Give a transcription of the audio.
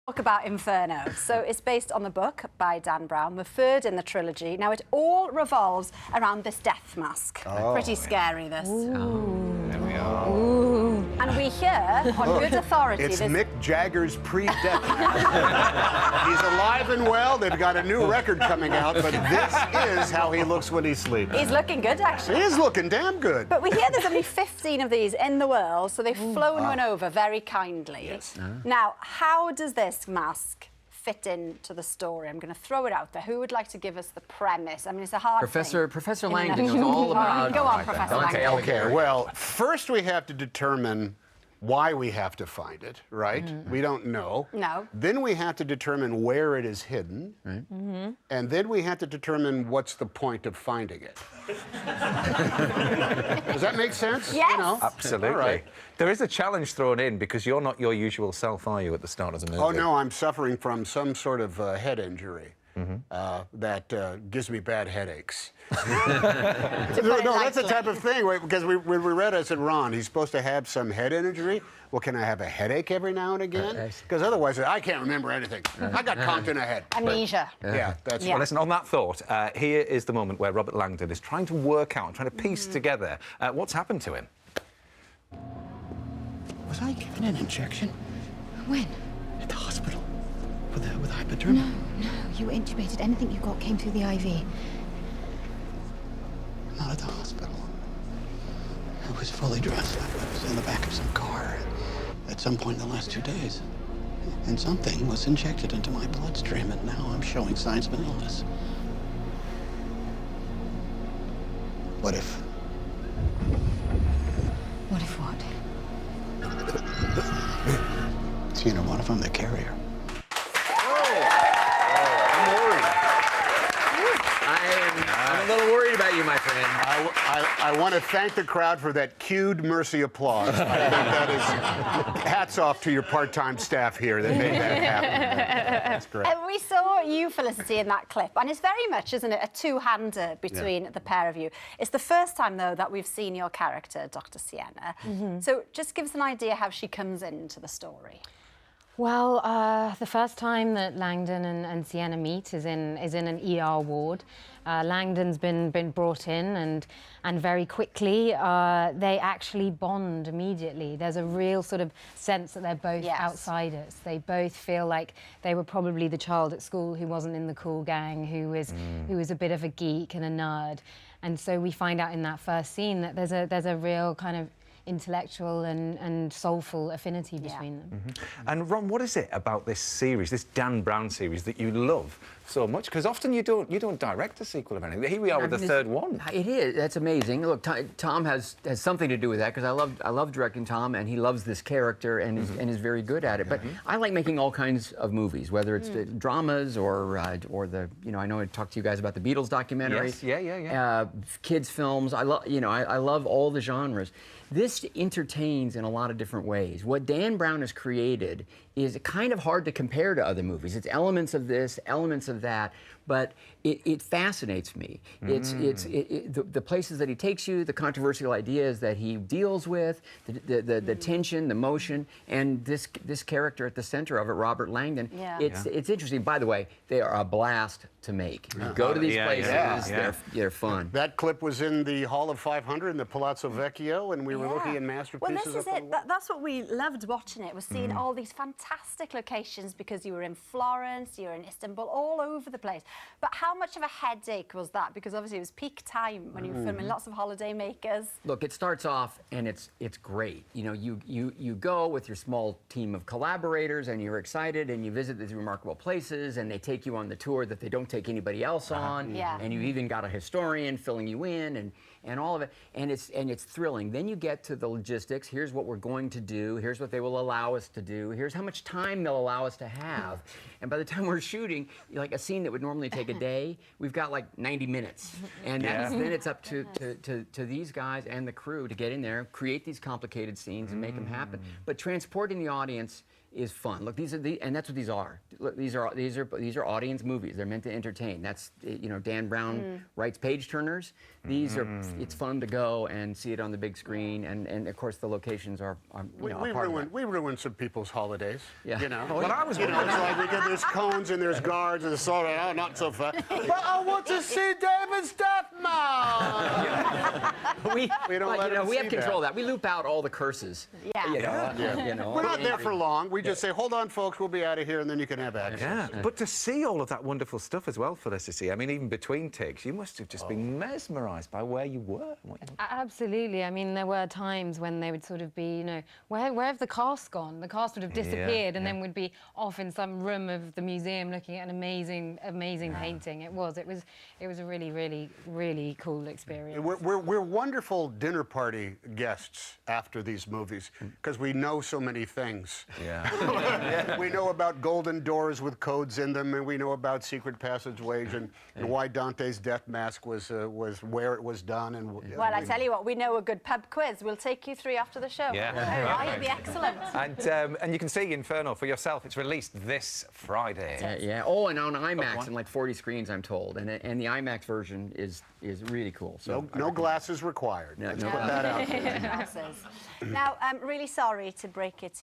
Talk about Inferno. So it's based on the book by Dan Brown, the third in the trilogy. Now it all revolves around this death mask. Pretty scary, this. Ooh. There we are. Ooh. And we hear on good authority. It's Mick Jagger's pre-death mask. He's alive and well. They've got a new record coming out, but this is how he looks when he sleeps. He's looking good, actually. He is looking damn good. But we hear there's only 15 of these in the world, so they've flown one over very kindly. Yes. Now, how does this mask fit into the story? I'm going to throw it out there. Who would like to give us the premise? I mean, it's a hard thing. Professor Langdon knows all about... Go on, Professor Langdon. Okay, well, first we have to determine why we have to find it, right? We don't know. No. Then we have to determine where it is hidden. Right. And then we have to determine what's the point of finding it. Does that make sense? Yes. You know? Absolutely. Right. There is a challenge thrown in because you're not your usual self, are you, at the start of the movie? Oh, no, I'm suffering from some sort of head injury that gives me bad headaches. No, that's the type of thing, because when we read it, I said, Ron, he's supposed to have some head injury. Well, can I have a headache every now and again? Because otherwise, I can't remember anything. I got conked in the head. Amnesia. Yeah, that's Yeah. Well, listen, on that thought, here is the moment where Robert Langdon is trying to work out, trying to piece together what's happened to him. Was I given an injection? When? At the hospital. With hypodermic? No, you were intubated. Anything you got came through the IV. Not at the hospital. I was fully dressed. I was in the back of some car at some point in the last 2 days. And something was injected into my bloodstream, and now I'm showing signs of an illness. What if? What if what? Tina, what if I'm the carrier? I'm a little worried about you, my friend. I want to thank the crowd for that cued mercy applause. I think that is hats off to your part-time staff here that made that happen. That's great. And we saw you, Felicity, in that clip, and it's very much, isn't it, a two-hander between the pair of you. It's the first time, though, that we've seen your character, Dr. Sienna. So just give us an idea how she comes into the story. Well, the first time that Langdon and Sienna meet is in an ER ward. Langdon's been brought in, and very quickly they actually bond immediately. There's a real sort of sense that they're both outsiders. They both feel like they were probably the child at school who wasn't in the cool gang, who was a bit of a geek and a nerd. And so we find out in that first scene that there's a real kind of intellectual and soulful affinity between them. And Ron, what is it about this series, this Dan Brown series, that you love so much? Because often you don't direct a sequel of anything. Here we are with the third one. It is. That's amazing. Look, Tom has something to do with that, because I love directing Tom, and he loves this character and is very good at it. But I like making all kinds of movies, whether it's the dramas or the, I know I talked to you guys about the Beatles documentary. Yes, yeah. Kids films. I love all the genres. This entertains in a lot of different ways. What Dan Brown has created is kind of hard to compare to other movies. It's elements of this, elements of that, but it fascinates me. The places that he takes you, the controversial ideas that he deals with, the tension, the motion, and this character at the center of it, Robert Langdon. It's interesting. By the way, they are a blast to make. You go to these places, they're fun. That clip was in the Hall of 500 in the Palazzo Vecchio, and we were looking at masterpieces. Well, this is it. That's what we loved watching it, was seeing all these fantastic locations, because you were in Florence, you were in Istanbul, all over the place. But how much of a headache was that? Because obviously it was peak time when you were filming lots of holiday makers. Look, it starts off and it's great. You go with your small team of collaborators, and you're excited, and you visit these remarkable places, and they take you on the tour that they don't take anybody else on. And you've even got a historian filling you in, and all of it, and it's thrilling. Then you get to the logistics. Here's what we're going to do. Here's what they will allow us to do. Here's how much time they'll allow us to have. And by the time we're shooting, like a scene that would normally take a day, we've got like 90 minutes. And then it's up to these guys and the crew to get in there, create these complicated scenes, and make them happen. But transporting the audience is fun. Look, and that's what these are. Look, these are audience movies. They're meant to entertain. That's, you know, Dan Brown writes page turners. These are, it's fun to go and see it on the big screen, and of course the locations are we ruin some people's holidays. Yeah. You know, Well, I was you know, it's like we get there's cones and there's guards and it's all right. Oh, not so fun. But I want to see David Stepmom. we don't let them we have see control of that. We loop out all the curses. Yeah. You know, you know, We're not there angry. for long. We just say, hold on, folks, we'll be out of here, and then you can have access. Yeah, but to see all of that wonderful stuff as well, Felicity, I mean, even between takes, you must have just been mesmerised by where you were. Absolutely. I mean, there were times when they would sort of be, you know, where have the cast gone? The cast would have disappeared and then would be off in some room of the museum looking at an amazing painting. It was a really, really, really cool experience. We're wonderful dinner party guests after these movies because we know so many things. Yeah. We know about golden doors with codes in them, and we know about secret passageways and why Dante's death mask was where it was done. And Well, I tell you what, we know a good pub quiz. We'll take you through after the show. Yeah. Oh, it'll be excellent. And you can see Inferno for yourself. It's released this Friday. Yeah. Oh, and on IMAX and like 40 screens, I'm told, and the IMAX version is really cool. So no glasses required. No, Let's no put that out there. Now, I'm really sorry to break it